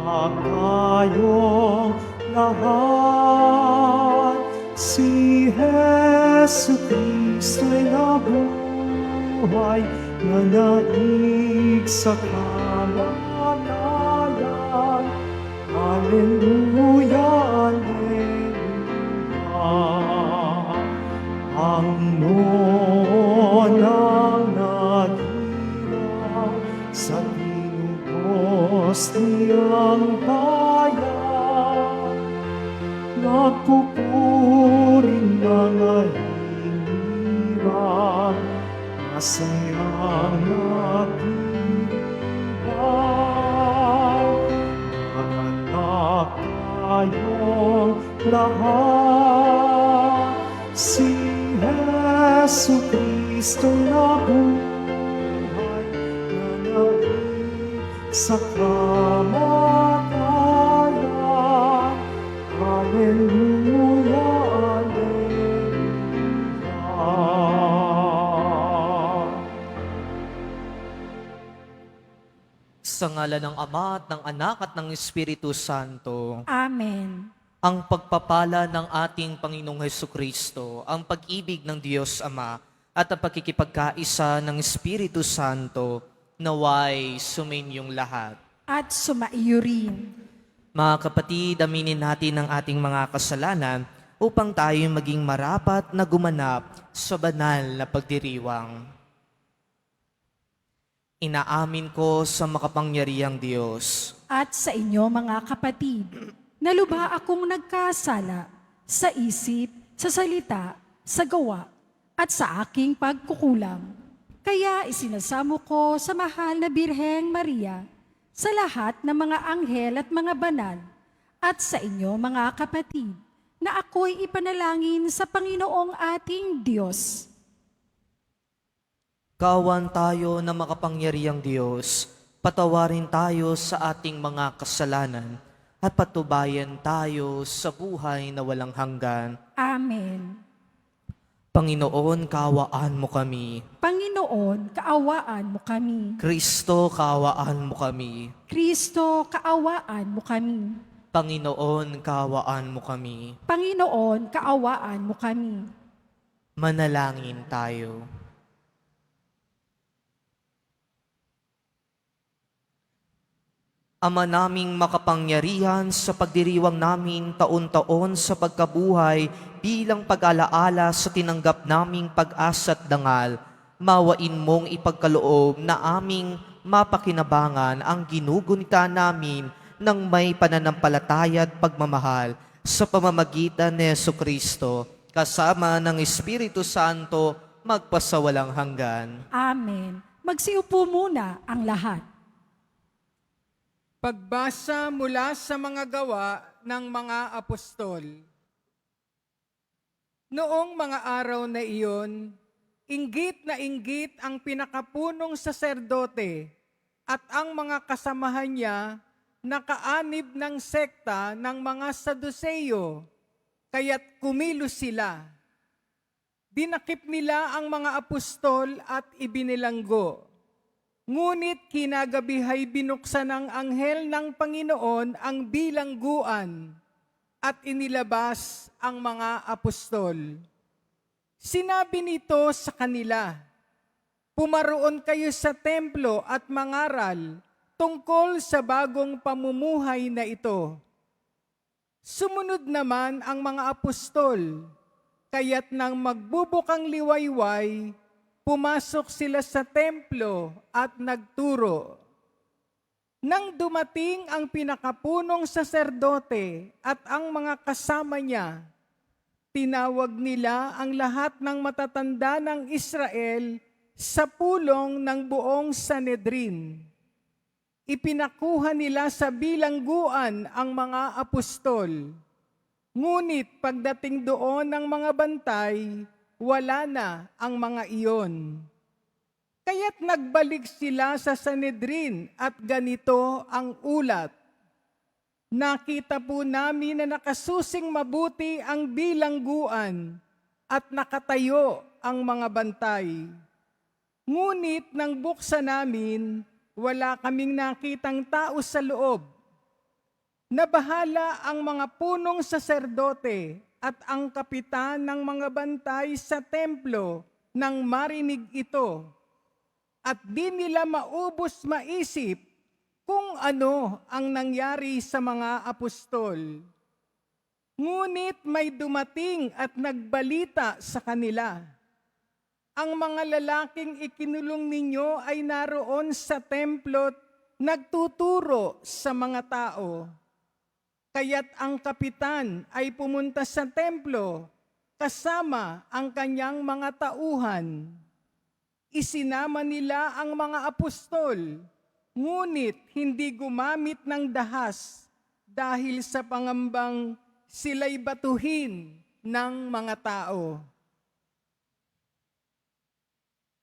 tayong lahat. Si Jesu Kristo'y nabuhay, nanaig sa kamatayan. Alleluia, Alleluia. Ang noon ang naghirap sa tinubos niyang bayan, nagpupuring mga hinirang, masayang nagtitibay. Maganak tayong lahat, si Jesu Kristo nabuhay, nanaig sa kamatayan. Alleluia, Alleluia. Sa ngalan ng Ama at ng Anak at ng Espiritu Santo. Amen. Ang pagpapala ng ating Panginoong Hesukristo, ang pag-ibig ng Diyos Ama, at ang pagkikipagkaisa ng Espiritu Santo, naway sumainyong lahat. At sumaiyo rin. Mga kapatid, aminin natin ang ating mga kasalanan upang tayo maging marapat na gumanap sa banal na pagdiriwang. Inaamin ko sa makapangyarihang Diyos At sa inyo mga kapatid, na lubha akong nagkasala sa isip, sa salita, sa gawa, at sa aking pagkukulang. Kaya isinasamo ko sa mahal na Birheng Maria, sa lahat ng mga anghel at mga banal, at sa inyo mga kapatid, na ako'y ipanalangin sa Panginoong ating Diyos. Kawan tayo na makapangyarihang Diyos, patawarin tayo sa ating mga kasalanan at patubayan tayo sa buhay na walang hanggan. Amen. Panginoon, kaawaan mo kami. Panginoon, kaawaan mo kami. Kristo, kaawaan mo kami. Kristo, kaawaan mo kami. Panginoon, kaawaan mo kami. Panginoon, kaawaan mo kami. Manalangin tayo. Ama naming makapangyarihan, sa pagdiriwang namin taon-taon sa pagkabuhay bilang pag-alaala sa tinanggap naming pag-asa at dangal, mawain mong ipagkaloob na aming mapakinabangan ang ginugunita namin ng may pananampalataya at pagmamahal sa pamamagitan ni Jesucristo, kasama ng Espiritu Santo, magpasawalang hanggan. Amen. Magsiupo muna ang lahat. Pagbasa mula sa mga gawa ng mga apostol. Noong mga araw na iyon, inggit na inggit ang pinakapunong saserdote at ang mga kasamahan niya na kaanib ng sekta ng mga Saduseyo, kaya't kumilos sila. Dinakip nila ang mga apostol at ibinilanggo. Ngunit kinagabihay binuksan ng anghel ng Panginoon ang bilangguan at inilabas ang mga apostol. Sinabi nito sa kanila, "Pumaroon kayo sa templo at mangaral tungkol sa bagong pamumuhay na ito." Sumunod naman ang mga apostol, kaya't nang magbubukang liwayway, pumasok sila sa templo at nagturo. Nang dumating ang pinakapunong saserdote at ang mga kasama niya, tinawag nila ang lahat ng matatanda ng Israel sa pulong ng buong Sanedrin. Ipinakuha nila sa bilangguan ang mga apostol. Ngunit pagdating doon ng mga bantay, wala na ang mga iyon. Kaya't nagbalik sila sa Sanedrin at ganito ang ulat. Nakita po namin na nakasusing mabuti ang bilangguan at nakatayo ang mga bantay. Ngunit nang buksan namin, wala kaming nakitang tao sa loob. Nabahala ang mga punong saserdote at ang kapitan ng mga bantay sa templo nang marinig ito. At di nila maubos maisip kung ano ang nangyari sa mga apostol. Ngunit may dumating at nagbalita sa kanila. Ang mga lalaking ikinulong ninyo ay naroon sa templo nagtuturo sa mga tao. Kaya't ang kapitan ay pumunta sa templo kasama ang kanyang mga tauhan. Isinama nila ang mga apostol, ngunit hindi gumamit ng dahas dahil sa pangambang sila'y batuhin ng mga tao.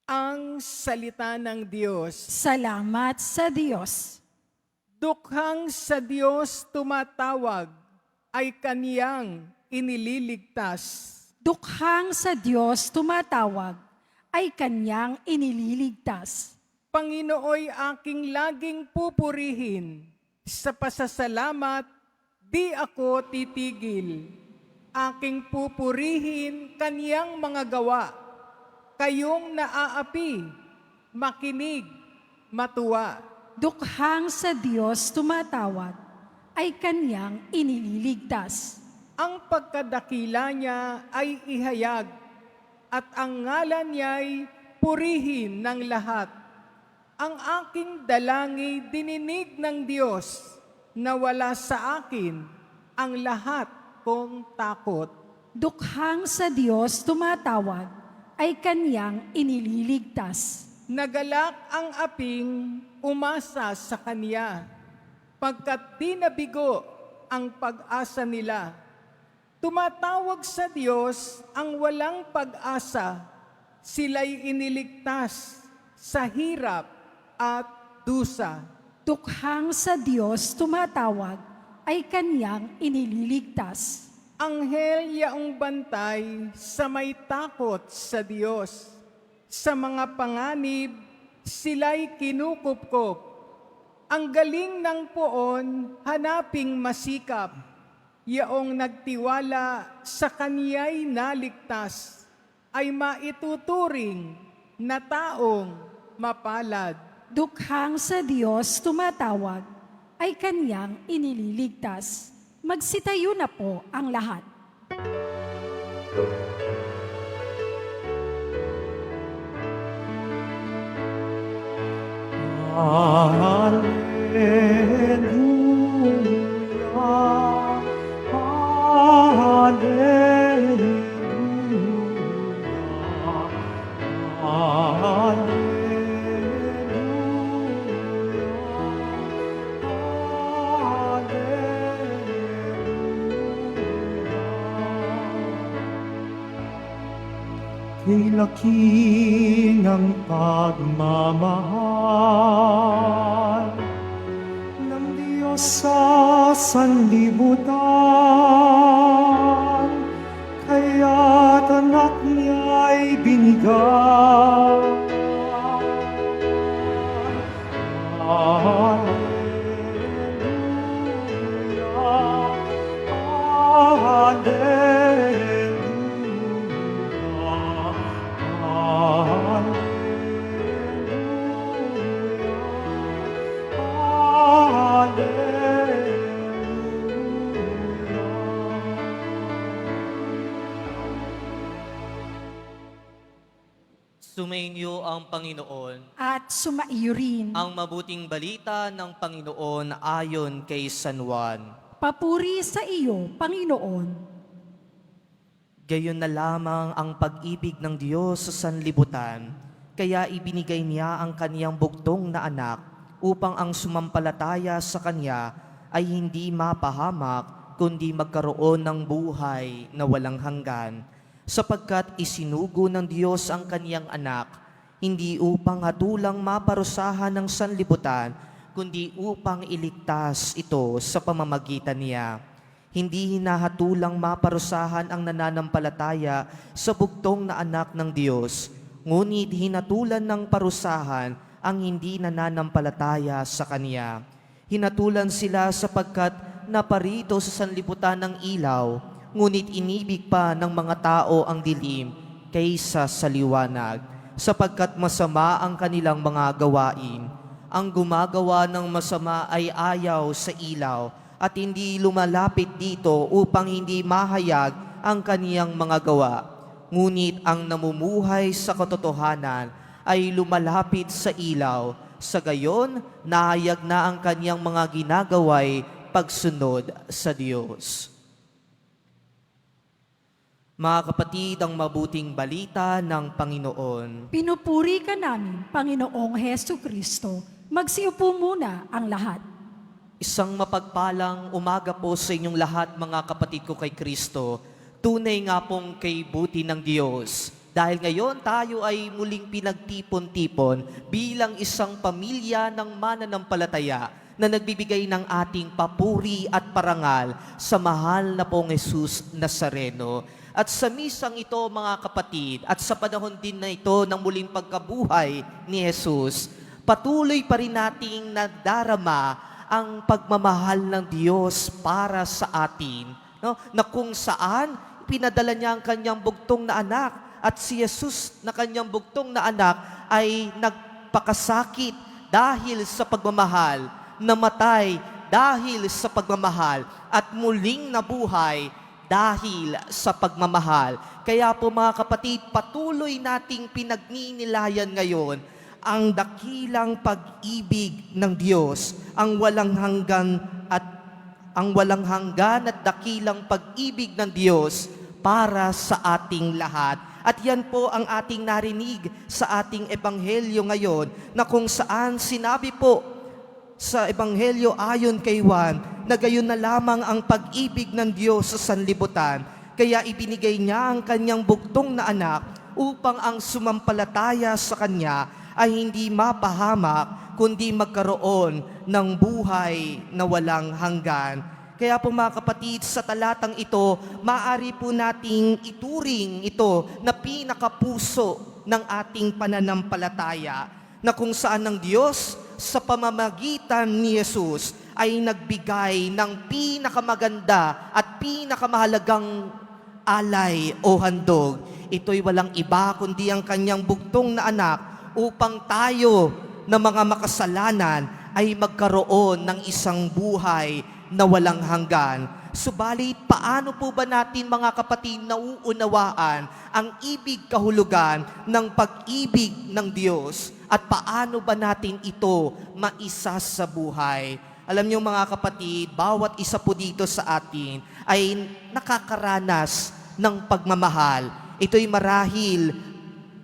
Ang salita ng Diyos. Salamat sa Diyos. Dukhang sa Diyos tumatawag ay kaniyang inililigtas. Dukhang sa Diyos tumatawag ay kanyang inililigtas. Panginooy aking laging pupurihin. Sa pasasalamat, di ako titigil. Aking pupurihin kaniyang mga gawa. Kayong naaapi, makinig, matuwa. Dukhang sa Diyos tumatawag ay kanyang inililigtas. Ang pagkadakila niya ay ihayag at ang ngalan niya'y purihin ng lahat. Ang aking dalangin dininig ng Diyos na wala sa akin ang lahat kong takot. Dukhang sa Diyos tumatawag ay kanyang inililigtas. Nagalak ang aping umasa sa Kanya, pagkat di nabigo ang pag-asa nila. Tumatawag sa Diyos ang walang pag-asa, sila'y iniligtas sa hirap at dusa. Dukhang sa Diyos tumatawag ay kanyang inililigtas. Anghel yaong bantay sa may takot sa Diyos. Sa mga panganib, sila'y kinukupkop. Ang galing ng poon, hanaping masikap. Yaong nagtiwala sa kaniya'y naligtas, ay maituturing na taong mapalad. Dukhang sa Diyos tumatawag ay kanyang inililigtas. Magsitayo na po ang lahat. Hallelujah, hallelujah, hallelujah. Kay laki ng pagmamahal ng Diyos sa sanlibutan, kaya't anak niya'y binigay. Sumainyo ang Panginoon. At sumaiyo rin. Ang mabuting balita ng Panginoon ayon kay San Juan. Papuri sa iyo, Panginoon. Gayon na lamang ang pag-ibig ng Diyos sa sanlibutan, kaya ibinigay niya ang kaniyang bugtong na anak upang ang sumampalataya sa Kanya ay hindi mapahamak kundi magkaroon ng buhay na walang hanggan. Sapagkat isinugo ng Diyos ang Kaniyang anak, hindi upang hatulang maparusahan ng sanlibutan, kundi upang iligtas ito sa pamamagitan niya. Hindi hinahatulang maparusahan ang nananampalataya sa bugtong na anak ng Diyos, ngunit hinatulan ng parusahan ang hindi nananampalataya sa Kanya. Hinatulan sila sapagkat naparito sa sanlibutan ng ilaw, ngunit inibig pa ng mga tao ang dilim kaysa sa liwanag, sapagkat masama ang kanilang mga gawain. Ang gumagawa ng masama ay ayaw sa ilaw at hindi lumalapit dito upang hindi mahayag ang kaniyang mga gawa. Ngunit ang namumuhay sa katotohanan ay lumalapit sa ilaw. Sa gayon, nahayag na ang kaniyang mga ginagaway pagsunod sa Diyos. Mga kapatid, ang mabuting balita ng Panginoon. Pinupuri ka namin, Panginoong Hesu Kristo. Magsiupo muna ang lahat. Isang mapagpalang umaga po sa inyong lahat, mga kapatid ko kay Kristo. Tunay nga pong kay buti ng Diyos. Dahil ngayon tayo ay muling pinagtipon-tipon bilang isang pamilya ng mananampalataya na nagbibigay ng ating papuri at parangal sa mahal na pong Jesus Nazareno. At sa misang ito, mga kapatid, at sa panahon din na ito ng muling pagkabuhay ni Jesus, patuloy pa rin nating nadarama ang pagmamahal ng Diyos para sa atin, no? Na kung saan pinadala niya ang kanyang bugtong na anak, at si Jesus na kanyang bugtong na anak ay nagpakasakit dahil sa pagmamahal, namatay dahil sa pagmamahal, at muling nabuhay dahil sa pagmamahal. Kaya po, mga kapatid, patuloy nating pinagninilayan ngayon ang dakilang pag-ibig ng Diyos, ang walang hanggan at dakilang pag-ibig ng Diyos para sa ating lahat. At yan po ang ating narinig sa ating ebanghelyo ngayon, na kung saan sinabi po sa ebanghelyo ayon kay Juan, na gayon na lamang ang pag-ibig ng Diyos sa sanlibutan, kaya ibinigay niya ang kanyang bugtong na anak upang ang sumampalataya sa kanya ay hindi mapahamak, kundi magkaroon ng buhay na walang hanggan. Kaya po, mga kapatid, sa talatang ito, maaari po nating ituring ito na pinakapuso ng ating pananampalataya, na kung saan ng Diyos sa pamamagitan ni Jesus ay nagbigay ng pinakamaganda at pinakamahalagang alay o handog. Ito'y walang iba kundi ang kanyang bugtong na anak upang tayo na mga makasalanan ay magkaroon ng isang buhay na walang hanggan. Subalit, paano po ba natin, mga kapatid, nauunawaan ang ibig kahulugan ng pag-ibig ng Diyos? At paano ba natin ito maisa sa buhay? Alam niyo, mga kapatid, bawat isa po dito sa atin ay nakakaranas ng pagmamahal. Ito'y marahil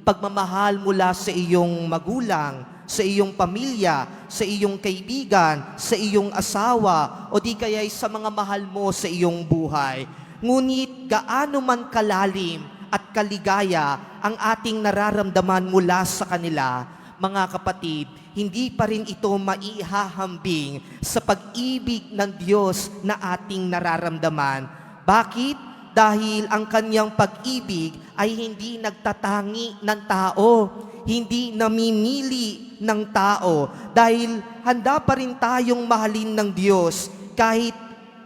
pagmamahal mula sa iyong magulang, sa iyong pamilya, sa iyong kaibigan, sa iyong asawa, o di kaya'y sa mga mahal mo sa iyong buhay. Ngunit gaano man kalalim at kaligaya ang ating nararamdaman mula sa kanila, mga kapatid, hindi pa rin ito maihahambing sa pag-ibig ng Diyos na ating nararamdaman. Bakit? Dahil ang kanyang pag-ibig ay hindi nagtatangi ng tao, hindi namimili ng tao, dahil handa pa rin tayong mahalin ng Diyos kahit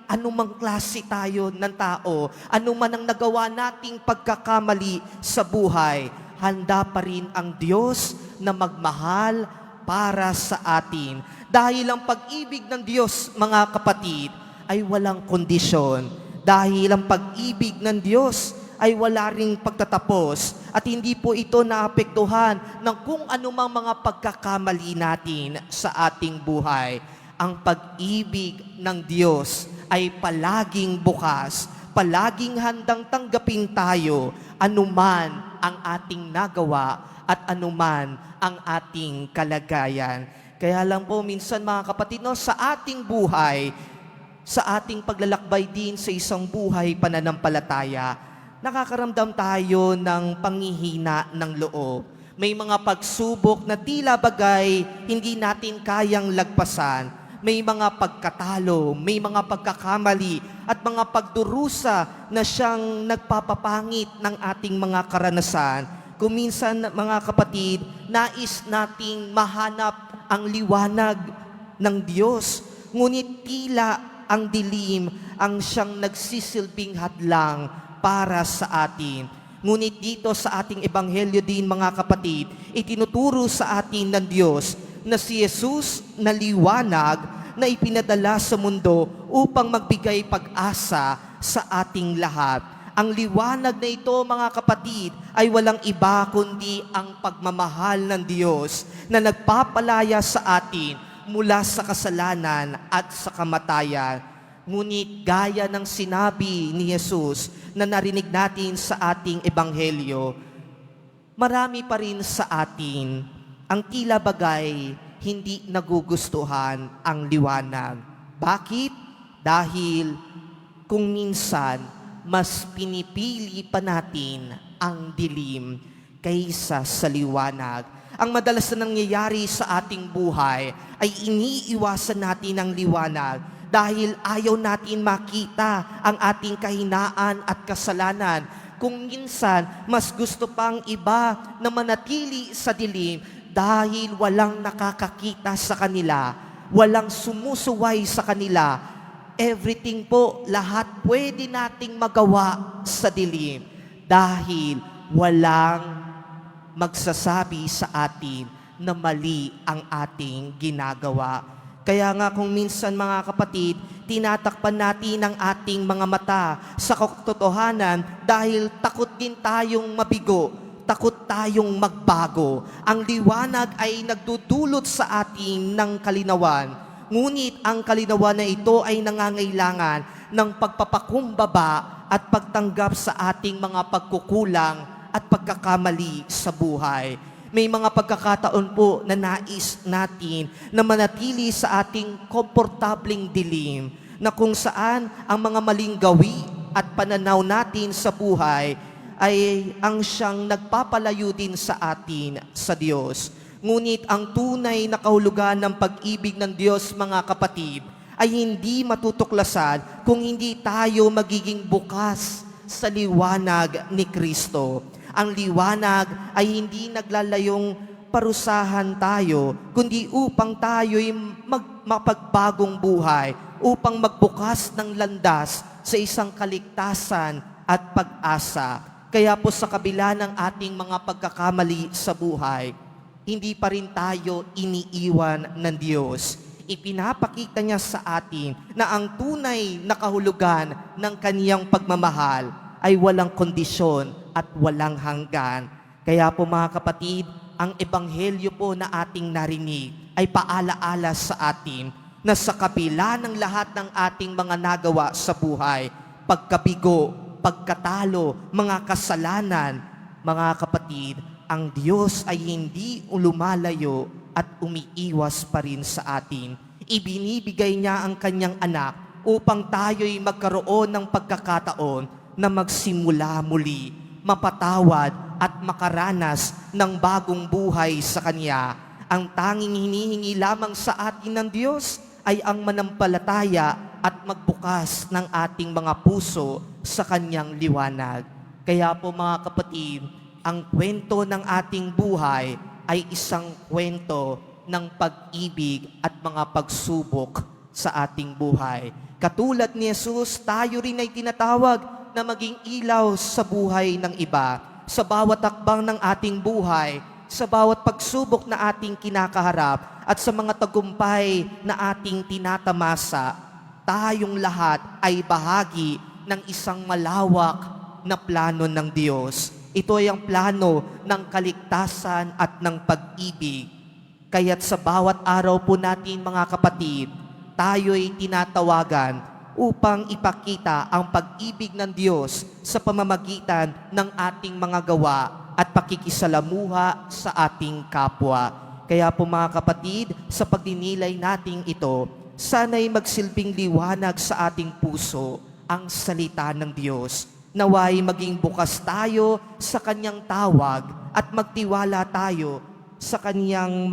anumang klase tayo ng tao, anuman ang nagawa nating pagkakamali sa buhay, handa pa rin ang Diyos na magmahal para sa atin. Dahil ang pag-ibig ng Diyos, mga kapatid, ay walang kondisyon. Dahil ang pag-ibig ng Diyos ay wala ring pagtatapos at hindi po ito naapektuhan ng kung anumang mga pagkakamali natin sa ating buhay. Ang pag-ibig ng Diyos ay palaging bukas, palaging handang tanggapin tayo anuman ang ating nagawa at anuman ang ating kalagayan. Kaya lang po minsan, mga kapatid, no, sa ating buhay, sa ating paglalakbay din sa isang buhay pananampalataya, nakakaramdam tayo ng panghihina ng loob. May mga pagsubok na tila bagay hindi natin kayang lagpasan. May mga pagkatalo, may mga pagkakamali at mga pagdurusa na siyang nagpapapangit ng ating mga karanasan. Kung minsan, mga kapatid, nais nating mahanap ang liwanag ng Diyos, ngunit tila ang dilim ang siyang nagsisilbing hadlang para sa atin. Ngunit dito sa ating ebanghelyo din mga kapatid, itinuturo sa atin ng Diyos na si Jesus na liwanag na ipinadala sa mundo upang magbigay pag-asa sa ating lahat. Ang liwanag na ito, mga kapatid, ay walang iba kundi ang pagmamahal ng Diyos na nagpapalaya sa atin mula sa kasalanan at sa kamatayan. Ngunit gaya ng sinabi ni Jesus na narinig natin sa ating ebanghelyo, marami pa rin sa atin ang tila bagay hindi nagugustuhan ang liwanag. Bakit? Dahil kung minsan mas pinipili pa natin ang dilim kaysa sa liwanag. Ang madalas na nangyayari sa ating buhay ay iniiwasan natin ang liwanag dahil ayaw natin makita ang ating kahinaan at kasalanan. Kung minsan, mas gusto pang iba na manatili sa dilim dahil walang nakakakita sa kanila, walang sumusuway sa kanila. Everything po, lahat pwede nating magawa sa dilim dahil walang magsasabi sa atin na mali ang ating ginagawa. Kaya nga kung minsan mga kapatid, tinatakpan natin ang ating mga mata sa katotohanan dahil takot din tayong mabigo, takot tayong magbago. Ang liwanag ay nagdudulot sa atin ng kalinawan. Ngunit ang kalinawan na ito ay nangangailangan ng pagpapakumbaba at pagtanggap sa ating mga pagkukulang at pagkakamali sa buhay. May mga pagkakataon po na nais natin na manatili sa ating komportabling dilim na kung saan ang mga maling gawi at pananaw natin sa buhay ay ang siyang nagpapalayo din sa atin sa Diyos. Ngunit ang tunay na kahulugan ng pag-ibig ng Diyos, mga kapatid, ay hindi matutuklasan kung hindi tayo magiging bukas sa liwanag ni Kristo. Ang liwanag ay hindi naglalayong parusahan tayo, kundi upang tayo'y mapagbagong buhay, upang magbukas ng landas sa isang kaligtasan at pag-asa. Kaya po sa kabila ng ating mga pagkakamali sa buhay, hindi pa rin tayo iniiwan ng Diyos. Ipinapakita niya sa atin na ang tunay na kahulugan ng kaniyang pagmamahal ay walang kondisyon at walang hanggan. Kaya po mga kapatid, ang ebanghelyo po na ating narinig ay paalaala sa atin na sa kabila ng lahat ng ating mga nagawa sa buhay, pagkabigo, pagkatalo, mga kasalanan, mga kapatid, ang Diyos ay hindi lumalayo at umiiwas pa rin sa atin. Ibinibigay niya ang kanyang anak upang tayo'y magkaroon ng pagkakataon na magsimula muli, mapatawad at makaranas ng bagong buhay sa Kanya. Ang tanging hinihingi lamang sa atin ng Diyos ay ang manampalataya at magbukas ng ating mga puso sa Kanyang liwanag. Kaya po mga kapatid, ang kwento ng ating buhay ay isang kwento ng pag-ibig at mga pagsubok sa ating buhay. Katulad ni Jesus, tayo rin ay tinatawag na maging ilaw sa buhay ng iba. Sa bawat hakbang ng ating buhay, sa bawat pagsubok na ating kinakaharap, at sa mga tagumpay na ating tinatamasa, tayong lahat ay bahagi ng isang malawak na plano ng Diyos. Ito ay ang plano ng kaligtasan at ng pag-ibig. Kaya't sa bawat araw po natin mga kapatid, tayo'y tinatawagan upang ipakita ang pag-ibig ng Diyos sa pamamagitan ng ating mga gawa at pakikisalamuha sa ating kapwa. Kaya po mga kapatid, sa pagdinilay nating ito, sana'y magsilbing liwanag sa ating puso ang salita ng Diyos. Naway maging bukas tayo sa kanyang tawag at magtiwala tayo sa kanyang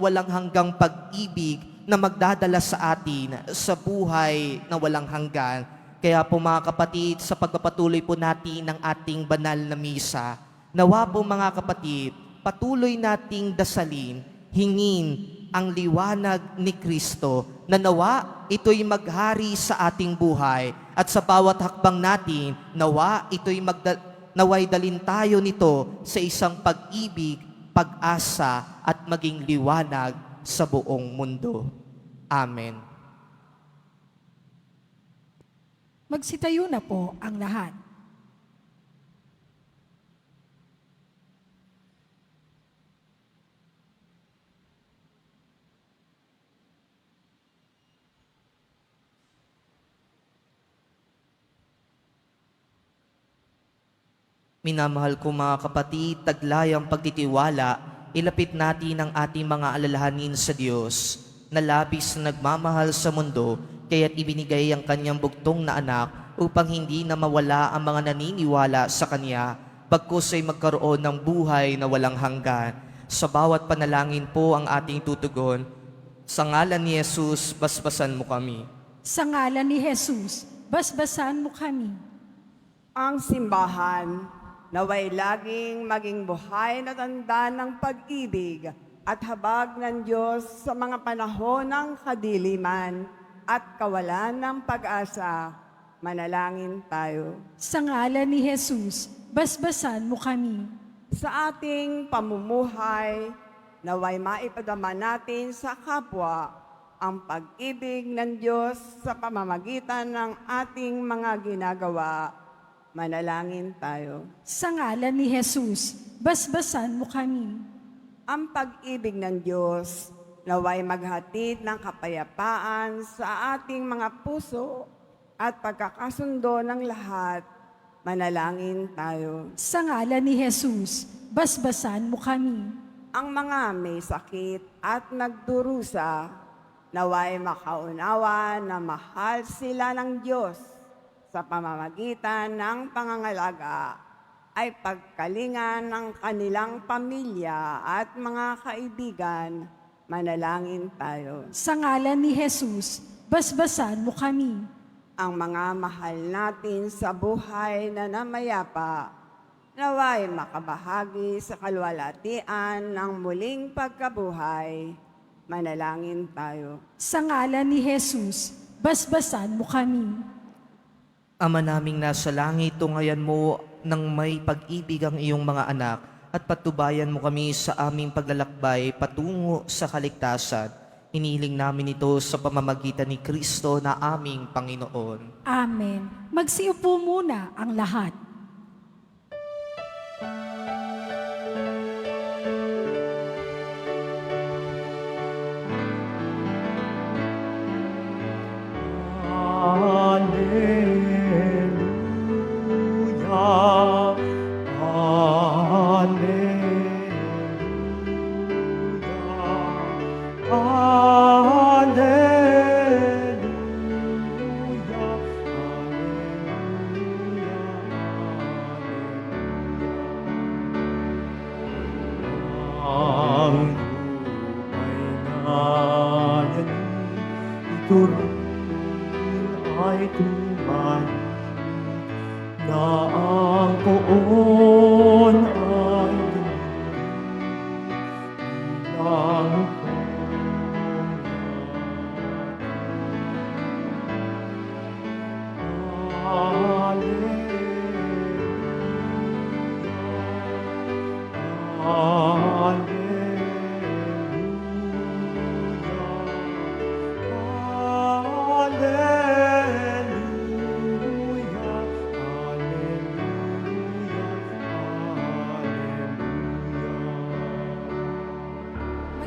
walang hanggang pag-ibig na magdadala sa atin sa buhay na walang hanggan. Kaya po mga kapatid, sa pagpapatuloy po natin ng ating banal na misa, nawa po mga kapatid, patuloy nating dasalin, hingin ang liwanag ni Kristo na nawa ito'y maghari sa ating buhay at sa bawat hakbang natin, nawa ito'y naway dalin tayo nito sa isang pag-ibig, pag-asa at maging liwanag sa buong mundo. Amen. Magsitayo na po ang lahat. Minamahal ko mga kapatid, taglayang pagtitiwala, ilapit natin ang ating mga alalahanin sa Diyos na labis na nagmamahal sa mundo, kaya't ibinigay ang kanyang bugtong na anak upang hindi na mawala ang mga naniniwala sa kanya, bagkus ay magkaroon ng buhay na walang hanggan. Sa bawat panalangin po ang ating tutugon. Sa ngalan ni Jesus, basbasan mo kami. Sa ngalan ni Jesus, basbasan mo kami. Ang simbahan naway laging maging buhay na tanda ng pag-ibig at habag ng Diyos sa mga panahon ng kadiliman at kawalan ng pag-asa. Manalangin tayo. Sa ngalan ni Jesus, basbasan mo kami. Sa ating pamumuhay, naway maipadama natin sa kapwa ang pag-ibig ng Diyos sa pamamagitan ng ating mga ginagawa. Manalangin tayo. Sa ngalan ni Jesus, basbasan mo kami. Ang pag-ibig ng Diyos naway maghatid ng kapayapaan sa ating mga puso at pagkakasundo ng lahat. Manalangin tayo. Sa ngalan ni Jesus, basbasan mo kami. Ang mga may sakit at nagdurusa naway makaunawa na mahal sila ng Diyos sa pamamagitan ng pangangalaga ay pagkalingan ng kanilang pamilya at mga kaibigan. Manalangin tayo. Sa ngalan ni Jesus, basbasan mo kami. Ang mga mahal natin sa buhay na namayapa, naway makabahagi sa kalwalatian ng muling pagkabuhay. Manalangin tayo. Sa ngalan ni Jesus, basbasan mo kami. Ama naming nasa langit, tungayan mo ng may pag-ibig ang iyong mga anak at patubayan mo kami sa aming paglalakbay patungo sa kaligtasan. Inihiling namin ito sa pamamagitan ni Kristo na aming Panginoon. Amen. Magsiupo muna ang lahat. Alleluia, alleluia, ang buhay natin ito ay tuman na ang poon ay bilang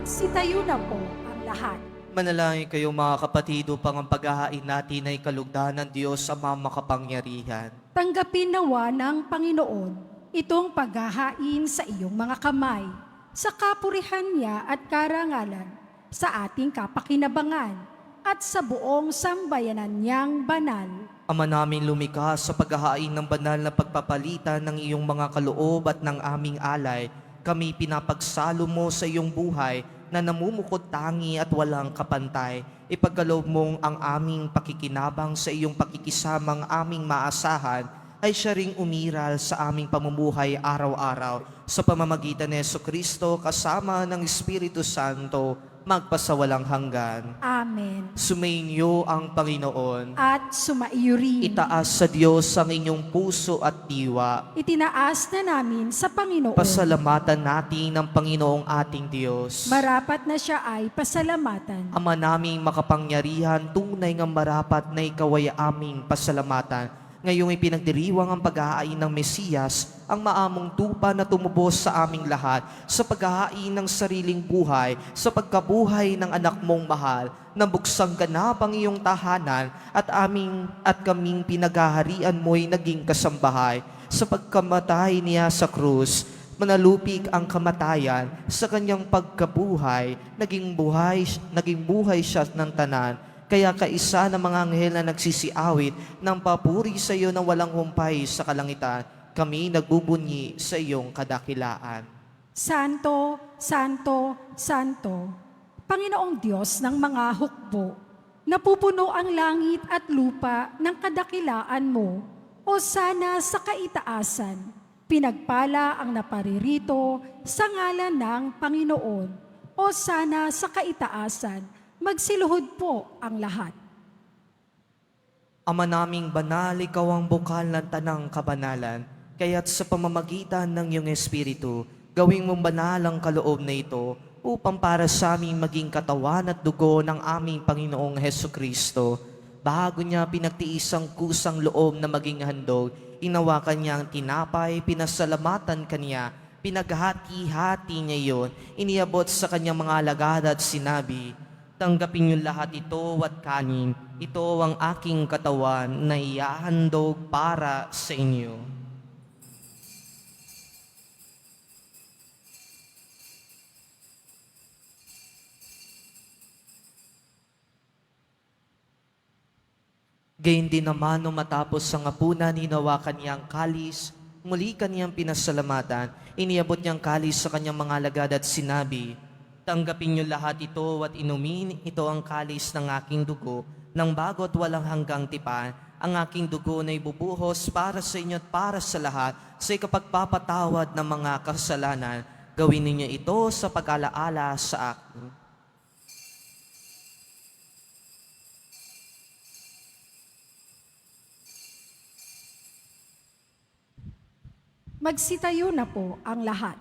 Magsitayo na po ang lahat. Manalangin kayo mga kapatid upang ang paghahain natin ay kalugdan ng Diyos Ama makapangyarihan. Tanggapin nawa ng Panginoon itong paghahain sa iyong mga kamay, sa kapurihan niya at karangalan, sa ating kapakinabangan, at sa buong sambayanan niyang banal. Ama namin lumikha sa paghahain ng banal na pagpapalitan ng iyong mga kaloob at ng aming alay, kami pinapagsalo mo sa iyong buhay na namumukod tangi at walang kapantay. Ipagkaloob mong ang aming pakikinabang sa iyong pakikisamang aming maasahan ay siya ring umiral sa aming pamumuhay araw-araw. Sa pamamagitan ni Jesucristo kasama ng Espiritu Santo, magpasawalang hanggan. Amen. Sumainyo ang Panginoon. At sumaiyo rin. Itaas sa Diyos ang inyong puso at diwa. Itinaas na namin sa Panginoon. Pasalamatan natin ang Panginoong ating Diyos. Marapat na siya ay pasalamatan. Ama naming makapangyarihan, tunay nga marapat na ikaw ay aming pasalamatan. Ngayong ipinagdiriwang ang pag-ahain ng Mesiyas, ang maamong tupa na tumubos sa aming lahat, sa pag-ahain ng sariling buhay, sa pagkabuhay ng anak mong mahal, na buksang ganap ang iyong tahanan at kaming pinaghaharian mo'y naging kasambahay. Sa pagkamatay niya sa krus, manalupig ang kamatayan, sa kanyang pagkabuhay, naging buhay siya ng tanan. Kaya kaisa ng mga anghel na nagsisiawit ng papuri sa iyo na walang humpay sa kalangitan, kami nagbubunyi sa iyong kadakilaan. Santo, Santo, Santo, Panginoong Diyos ng mga hukbo, napupuno ang langit at lupa ng kadakilaan mo, o sana sa kaitaasan, pinagpala ang naparirito sa ngalan ng Panginoon, o sana sa kaitaasan, magsiluhod po ang lahat. Ama naming banal, ikaw ang bukal ng tanang kabanalan, kaya't sa pamamagitan ng iyong Espiritu, gawing mong banal ang kaloob na ito, upang para sa aming maging katawan at dugo ng aming Panginoong Hesukristo. Bago niya pinagtiis ang kusang loob na maging handog, inawakan niya ang tinapay, pinasalamatan kaniya, pinaghati-hati niya iyon, iniabot sa kanyang mga alagad at sinabi, tanggapin niyo lahat ito at kanin. Ito ang aking katawan na ihahandog para sa inyo. Gayun din naman nung matapos ang hapunan, hinawakan niya ang kalis, muli kaniyang pinasalamatan, iniabot niyang kalis sa kanyang mga alagad at sinabi, tanggapin niyo lahat ito at inumin, ito ang kalis ng aking dugo, ng bago at walang hanggang tipan. Ang aking dugo na ibubuhos para sa inyo at para sa lahat, sa ikapagpapatawad ng mga kasalanan. Gawin ninyo ito sa pag-alaala sa akin. Magsitayo na po ang lahat.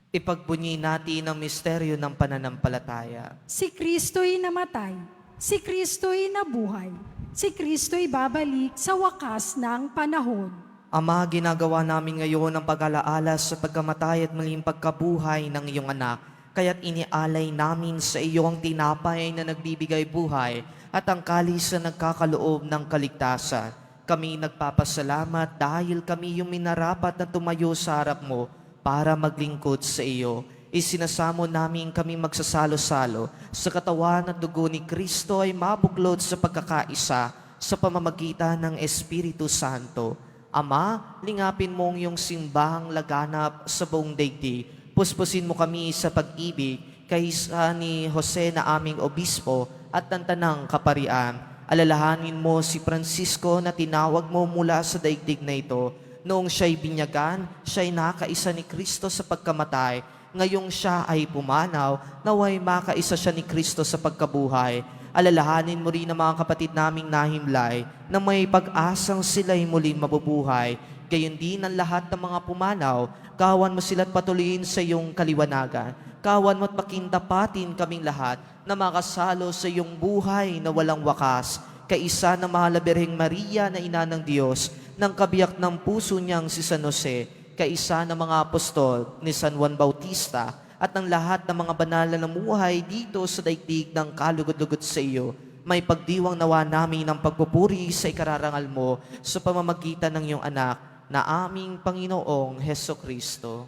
Ipagbunyi natin ang misteryo ng pananampalataya. Si Kristo'y namatay, si Kristo'y nabuhay, si Kristo'y babalik sa wakas ng panahon. Ama, ginagawa namin ngayon ang pag-alaala sa pagkamatay at muling pagkabuhay ng iyong anak. Kaya't inialay namin sa iyo ang tinapay na nagbibigay buhay at ang kalis na nagkakaloob ng kaligtasan. Kami nagpapasalamat dahil kami yung minarapat na tumayo sa harap mo para maglingkod sa iyo. Isinasamo namin kami magsasalo-salo sa katawan at dugo ni Kristo ay mabuklod sa pagkakaisa sa pamamagitan ng Espiritu Santo. Ama, lingapin mo ang iyong simbahang laganap sa buong daigdig. Puspusin mo kami sa pag-ibig kaysa ni Jose na aming obispo at ng tanang kaparian. Alalahanin mo si Francisco na tinawag mo mula sa daigdig na ito. Noong siya'y binyagan, siya'y nakaisa ni Kristo sa pagkamatay. Ngayong siya ay pumanaw, naway makaisa siya ni Kristo sa pagkabuhay. Alalahanin mo rin ang mga kapatid naming nahimlay na may pag-asang sila'y muling mabubuhay. Gayon din ang lahat ng mga pumanaw, kawan mo sila't patuloyin sa iyong kaliwanagan. Kawan mo't pakintapatin kaming lahat na makasalo sa iyong buhay na walang wakas. Kaisa ng mahal na Birheng Maria na ina ng Diyos, ng kabiyak ng puso niyang si San Jose, kaisa ng mga apostol ni San Juan Bautista, at ng lahat ng mga banal na namuhay dito sa daigdig ng kalugod-lugod sa iyo. May pagdiwang nawa namin ng pagpupuri sa ikararangal mo sa pamamagitan ng iyong anak na aming Panginoong Hesukristo.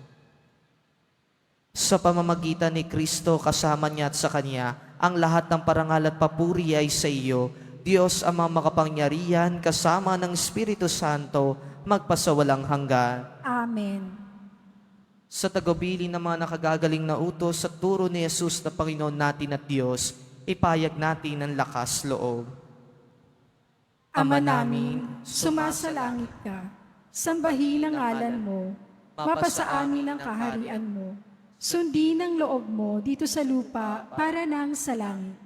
Sa pamamagitan ni Kristo kasama niya at sa Kanya, ang lahat ng parangal at papuri ay sa iyo, Diyos Amang makapangyarihan kasama ng Espiritu Santo, magpasawalang hanggan. Amen. Sa tagubilin ng mga nakagagaling na utos sa turo ni Jesus na Panginoon natin at Diyos, ipayag natin ang lakas loob. Ama namin, sumasalangit ka, sambahin ang ngalan mo, mapasa amin ang kaharian mo, Sundin ang loob mo dito sa lupa para nang sa langit.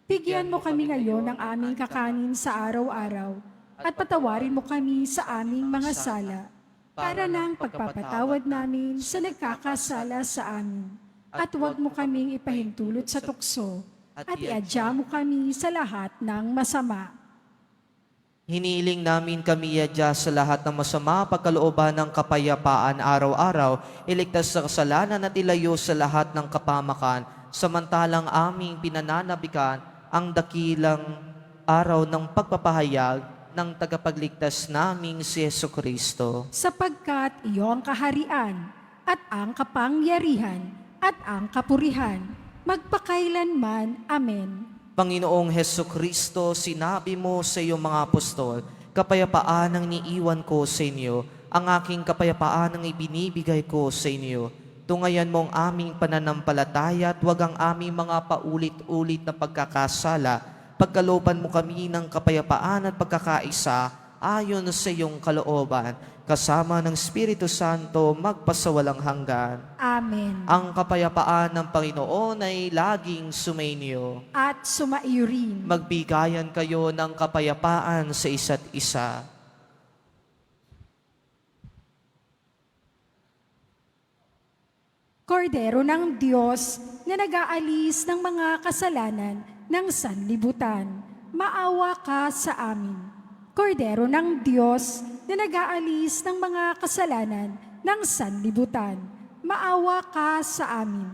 Bigyan mo kami ngayon ng aming kakanin sa araw-araw at patawarin mo kami sa aming mga sala para nang pagpapatawad namin sa nagkakasala sa amin. At huwag mo kaming ipahintulot sa tukso at iadya mo kami sa lahat ng masama. Hiniling namin kami yadya sa lahat ng masama, pagkalooban ng kapayapaan araw-araw, iligtas sa kasalanan at ilayo sa lahat ng kapamakan, samantalang aming pinananabikan ang dakilang araw ng pagpapahayag ng tagapagligtas naming si Jesucristo. Sapagkat iyo ang kaharian at ang kapangyarihan at ang kapurihan, magpakailanman. Amen. Panginoong Jesucristo, sinabi mo sa iyong mga apostol, kapayapaan ang niiwan ko sa inyo, ang aking kapayapaan ang ibinibigay ko sa inyo. Tungayan mo ang aming pananampalataya at huwag ang aming mga paulit-ulit na pagkakasala. Pagkalooban mo kami ng kapayapaan at pagkakaisa ayon sa iyong kalooban, kasama ng Espiritu Santo magpasawalang hanggan. Amen. Ang kapayapaan ng Panginoon ay laging sumainyo. At sumaiyo rin. Magbigayan kayo ng kapayapaan sa isa't isa. Kordero ng Diyos na nag-aalis ng mga kasalanan ng sanlibutan, maawa ka sa amin. Kordero ng Diyos na nag-aalis ng mga kasalanan ng sanlibutan, maawa ka sa amin.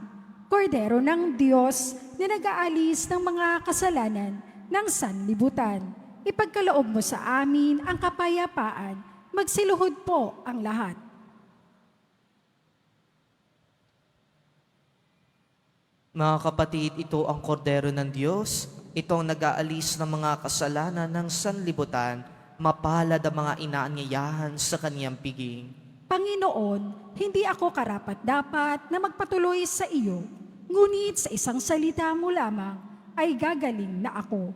Kordero ng Diyos na nag-aalis ng mga kasalanan ng sanlibutan, ipagkaloob mo sa amin ang kapayapaan, magsiluhod po ang lahat. Mga kapatid, ito ang kordero ng Diyos. Ito ang nag-aalis ng mga kasalanan ng sanlibutan. Mapalad ang mga inaanyayahan sa kaniyang piging. Panginoon, hindi ako karapat-dapat na magpatuloy sa iyo, ngunit sa isang salita mo lamang ay gagaling na ako.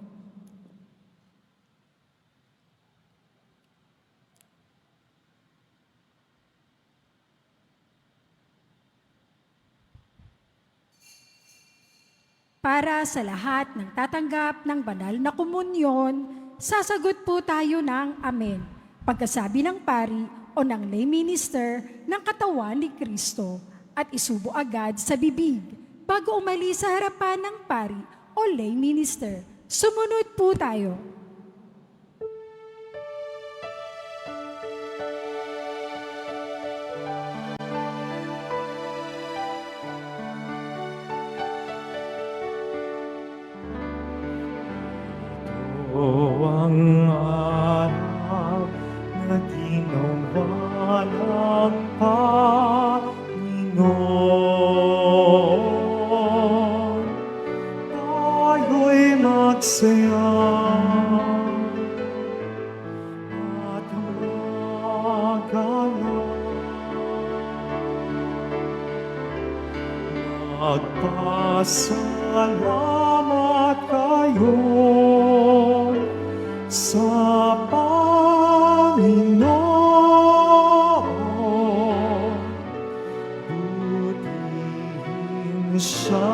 Para sa lahat ng tatanggap ng banal na komunyon, sasagot po tayo ng Amen. Pagkasabi ng pari o ng lay minister ng katawan ni Kristo at isubo agad sa bibig bago umalis sa harapan ng pari o lay minister. Sumunod po tayo. O ang araw na ginawa ng Panginoon, tayo'y magsaya at magalak. Magpasalamat kayo sa Panginoon, butihin siya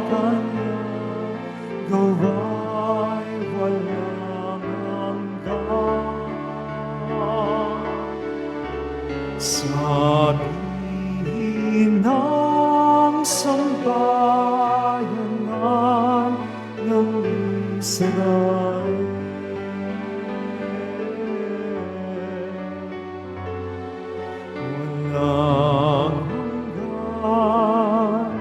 kanyang gawa'y walang hanggan. Sabihin ng sambayanan ng Israel, walang hanggan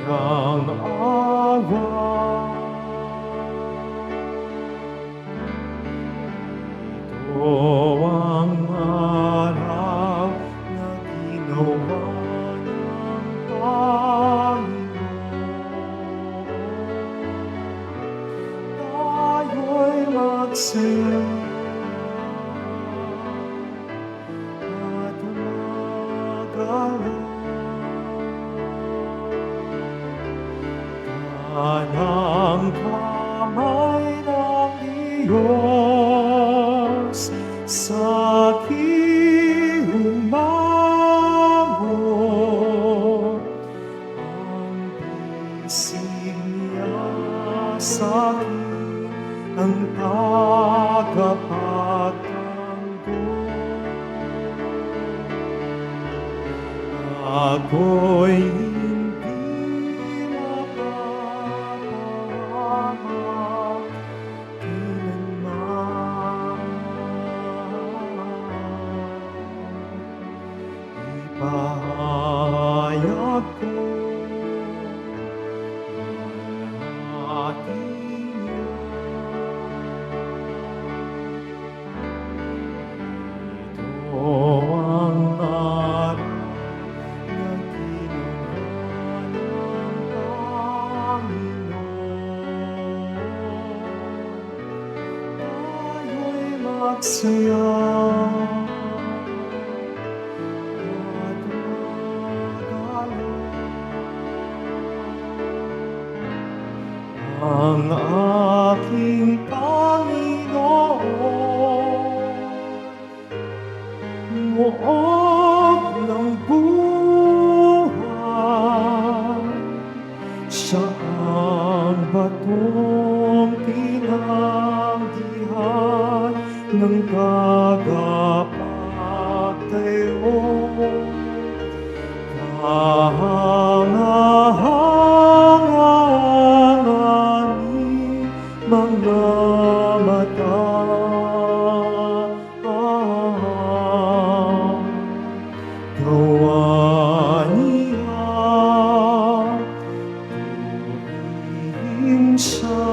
kanyang awa. Ito ang araw na ginawa ng Panginoon, tayo'y magsaya at magalak. Kanang kamay ng Diyos sa kiumangon, insignia sa akin ang tagapagtanggol. Ako'y hindi mapapahamak kailanman. Ipahayag ko ang aking ito ang araw na ginawa ng Panginoon. Tayo'y magsaya at magalak. Ang aking Panginoon, muog ng buhay, siya ang batong tinanggihan ng tagapagtayo. Kahangahanganin mga mata, gawa niya, tuwing siya.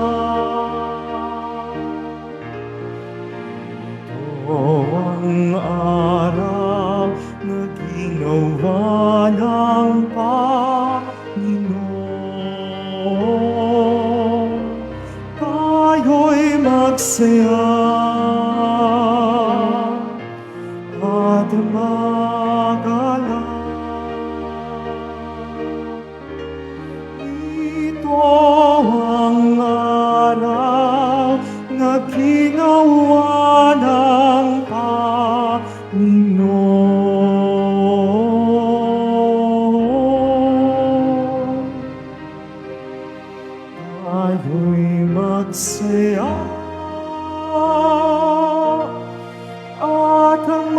Ito ang araw na ginawa ng Panginoon. Tayo'y magsaya at magalak. Ito ang araw na ginawa ng Panginoon. Tayo'y magsaya at magalak.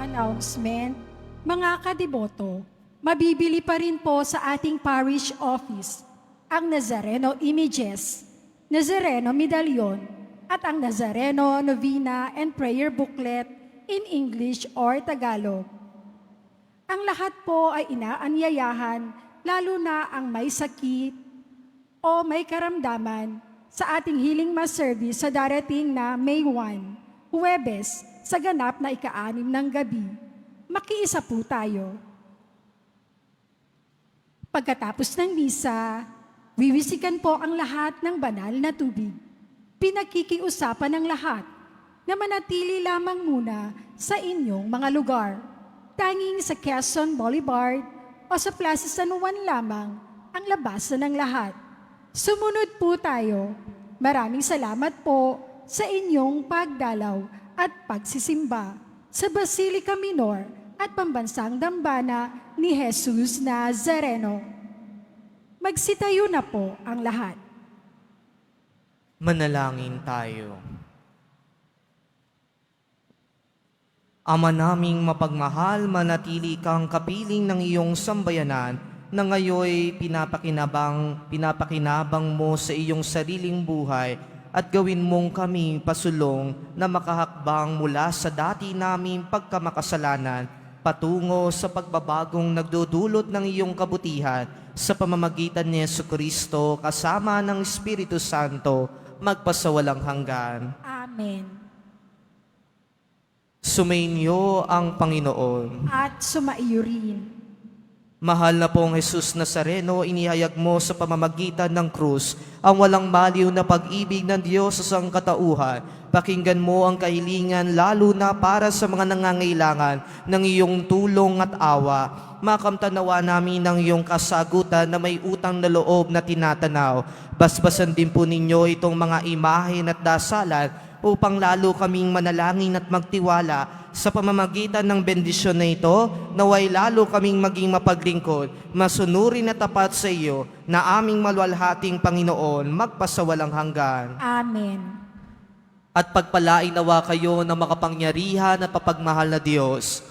Announcement, mga kadiboto, mabibili pa rin po sa ating parish office ang Nazareno Images, Nazareno Medallion, at ang Nazareno Novena and Prayer Booklet in English or Tagalog. Ang lahat po ay inaanyayahan, lalo na ang may sakit o may karamdaman sa ating Healing Mass Service sa darating na May 1, Huwebes, sa ganap na ika-6 ng gabi. Makiisa po tayo. Pagkatapos ng misa, wiwisikan po ang lahat ng banal na tubig. Pinagkikiusapan ng lahat na manatili lamang muna sa inyong mga lugar. Tanging sa Quezon Boulevard o sa Plaza San Juan lamang ang labasan ng lahat. Sumunod po tayo. Maraming salamat po sa inyong pagdalaw at pagsisimba sa Basilica Minor at Pambansang Dambana ni Jesus Nazareno. Magsitayo na po ang lahat. Manalangin tayo. Ama naming mapagmahal, manatili kang kapiling ng iyong sambayanan na ngayoy pinapakinabang mo sa iyong sariling buhay at gawin mong kami pasulong na makahakbang mula sa dati naming pagkamakasalanan patungo sa pagbabagong nagdudulot ng iyong kabutihan sa pamamagitan ni Jesucristo kasama ng Espiritu Santo magpasawalang hanggan. Amen. Sumainyo ang Panginoon. At sumaiyo rin. Mahal na pong Jesus Nazareno, inihayag mo sa pamamagitan ng krus ang walang baliw na pag-ibig ng Diyos sa sangkatauhan. Pakinggan mo ang kahilingan lalo na para sa mga nangangailangan ng iyong tulong at awa. Makamtanawa namin ng iyong kasagutan na may utang na loob na tinatanaw. Basbasan din po ninyo itong mga imahen at dasalan upang lalo kaming manalangin at magtiwala sa pamamagitan ng bendisyon na ito, naway lalo kaming maging mapaglingkod, masunurin at tapat sa iyo, na aming maluwalhating Panginoon, magpasawalang hanggan. Amen. At pagpalain nawa kayo ng makapangyarihan at papagmahal na Diyos,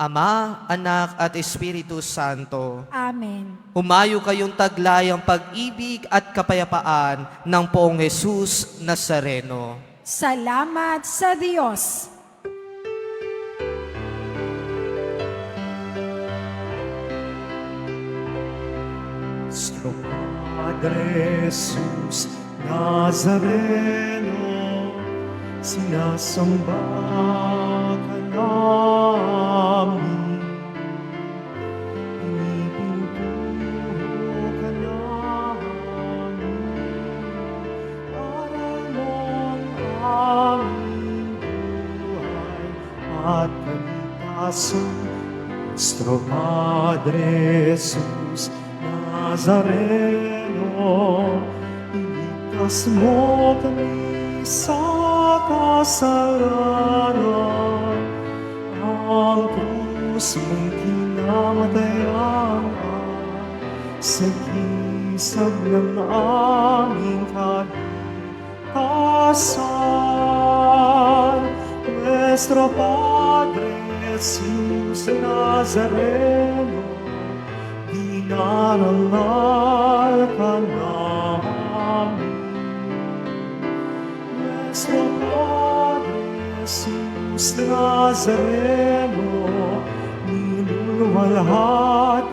Ama, Anak at Espiritu Santo. Amen. Humayo kayong taglay ang pag-ibig at kapayapaan ng Poong Jesus Nazareno. Salamat sa Diyos. Nuestro Padre Jesus Nazareno, sinasamba ka namin. Pinipintuho ka namin. Aral mo ang aming buhay at kaligtasan. Nuestro Padre Jesus Nazareno, iligtas mo kami sa kasalanan. Ang krus mong kinamatayan sa gisag ng aming kaligtasan. Nuestro Padre Jesus Nazareno, dinarangal ka namin. Nuestro Padre Jesus Nazareno, niluluwalhati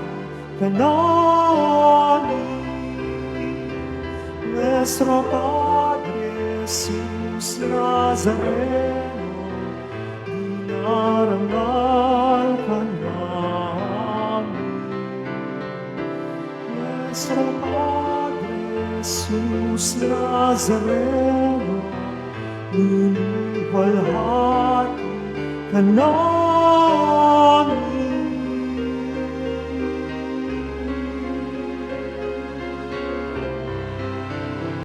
ka namin. Nuestro Padre Jesus Nazareno, dinarangal ka namin. Nuestro Padre Jesus Nazareno, niluluwalhati ka namin.